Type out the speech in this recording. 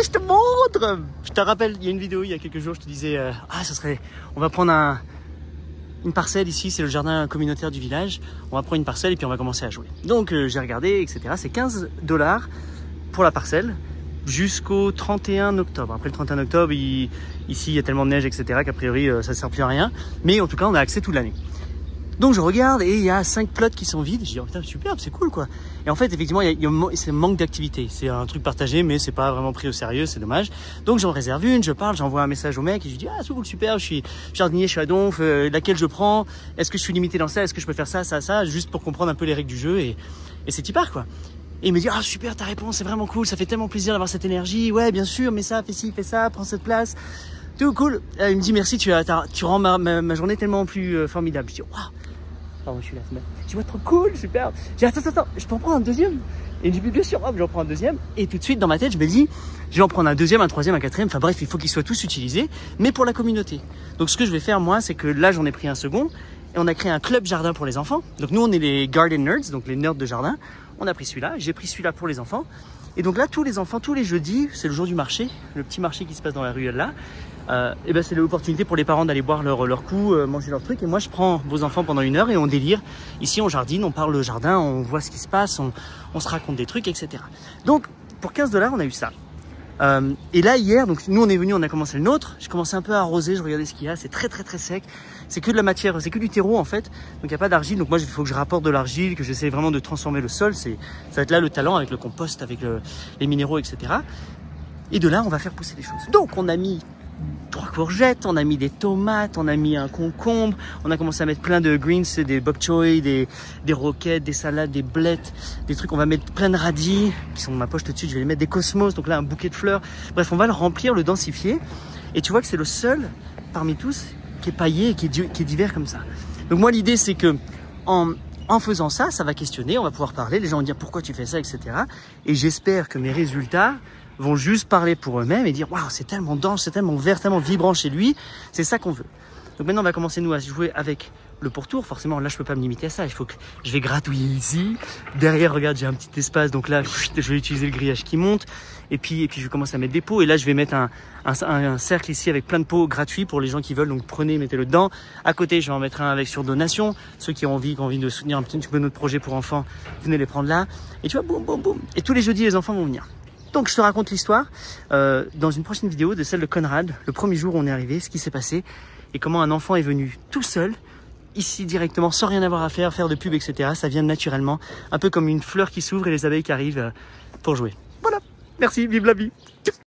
je te montre. Je te rappelle, il y a une vidéo il y a quelques jours, je te disais, on va prendre une parcelle ici, c'est le jardin communautaire du village. On va prendre une parcelle et puis on va commencer à jouer. Donc j'ai regardé, etc. C'est 15 $ pour la parcelle jusqu'au 31 octobre. Après le 31 octobre, ici il y a tellement de neige, etc. qu'a priori ça ne sert plus à rien. Mais en tout cas, on a accès toute l'année. Donc je regarde et il y a 5 plots qui sont vides. Je dis, oh putain, superbe, c'est cool quoi. Et en fait, effectivement, c'est un manque d'activité. C'est un truc partagé, mais c'est pas vraiment pris au sérieux, c'est dommage. Donc j'en réserve une, je parle, j'envoie un message au mec et je lui dis, ah, c'est cool, super, je suis jardinier, je suis à Donf, laquelle je prends? Est-ce que je suis limité dans ça? Est-ce que je peux faire ça, ça, ça? Juste pour comprendre un peu les règles du jeu et c'est y part quoi. Et il me dit, ah super, ta réponse, c'est vraiment cool, ça fait tellement plaisir d'avoir cette énergie. Ouais, bien sûr, mais ça, fais ci, fais ça, prends cette place. Tout cool. Il me dit, merci, tu rends ma journée tellement plus formidable. Je dis, waouh. Pardon, je suis là, tu vois, trop cool, super. J'ai dit, attends, je peux en prendre un deuxième? Et il me dit, bien sûr, hop, j'en prends un deuxième. Et tout de suite, dans ma tête, je me dis, je vais en prendre un deuxième, un troisième, un quatrième. Enfin bref, il faut qu'ils soient tous utilisés, mais pour la communauté. Donc ce que je vais faire, moi, c'est que là, j'en ai pris un second. Et on a créé un club jardin pour les enfants. Donc nous, on est les garden nerds, donc les nerds de jardin. On a pris celui-là, j'ai pris celui-là pour les enfants. Et donc là, tous les enfants, tous les jeudis, c'est le jour du marché, le petit marché qui se passe dans la ruelle là. Et ben c'est l'opportunité pour les parents d'aller boire leur coup, manger leur truc. Et moi, je prends vos enfants pendant 1 heure et on délire. Ici, on jardine, on parle le jardin, on voit ce qui se passe, on se raconte des trucs, etc. Donc, pour 15 $, on a eu ça. Et là, hier, donc nous, on est venu, on a commencé le nôtre. J'ai commencé un peu à arroser, je regardais ce qu'il y a. C'est très, très, très sec. C'est que de la matière, c'est que du terreau en fait. Donc, il n'y a pas d'argile. Donc, moi, il faut que je rapporte de l'argile, que j'essaie vraiment de transformer le sol. Ça va être là le talent avec le compost, avec les minéraux, etc. Et de là, on va faire pousser des choses. Donc, on a mis 3 courgettes, on a mis des tomates, on a mis un concombre, on a commencé à mettre plein de greens, des bok choy, des roquettes, des salades, des blettes, des trucs. On va mettre plein de radis qui sont dans ma poche tout de suite. Je vais les mettre des cosmos, donc là un bouquet de fleurs. Bref, on va le remplir, le densifier. Et tu vois que c'est le seul parmi tous qui est paillé et qui est divers comme ça. Donc moi l'idée c'est que en faisant ça, ça va questionner, on va pouvoir parler, les gens vont dire pourquoi tu fais ça, etc. Et j'espère que mes résultats vont juste parler pour eux-mêmes et dire waouh, c'est tellement dense, c'est tellement vert, tellement vibrant chez lui, c'est ça qu'on veut. Donc maintenant on va commencer nous à jouer avec le pourtour. Forcément là je peux pas me limiter à ça, il faut que je vais gratouiller ici. Derrière regarde, j'ai un petit espace, donc là je vais utiliser le grillage qui monte et puis je vais commencer à mettre des pots et là je vais mettre un cercle ici avec plein de pots gratuits pour les gens qui veulent, donc prenez, mettez-le dedans. À côté je vais en mettre un avec sur donation, ceux qui ont envie de soutenir un petit peu notre projet pour enfants, venez les prendre là et tu vois boum boum boum. Et tous les jeudis les enfants vont venir. Donc je te raconte l'histoire dans une prochaine vidéo de celle de Conrad, le premier jour où on est arrivé, ce qui s'est passé et comment un enfant est venu tout seul, ici directement, sans rien avoir à faire de pub, etc. Ça vient naturellement, un peu comme une fleur qui s'ouvre et les abeilles qui arrivent pour jouer. Voilà, merci, vive la vie.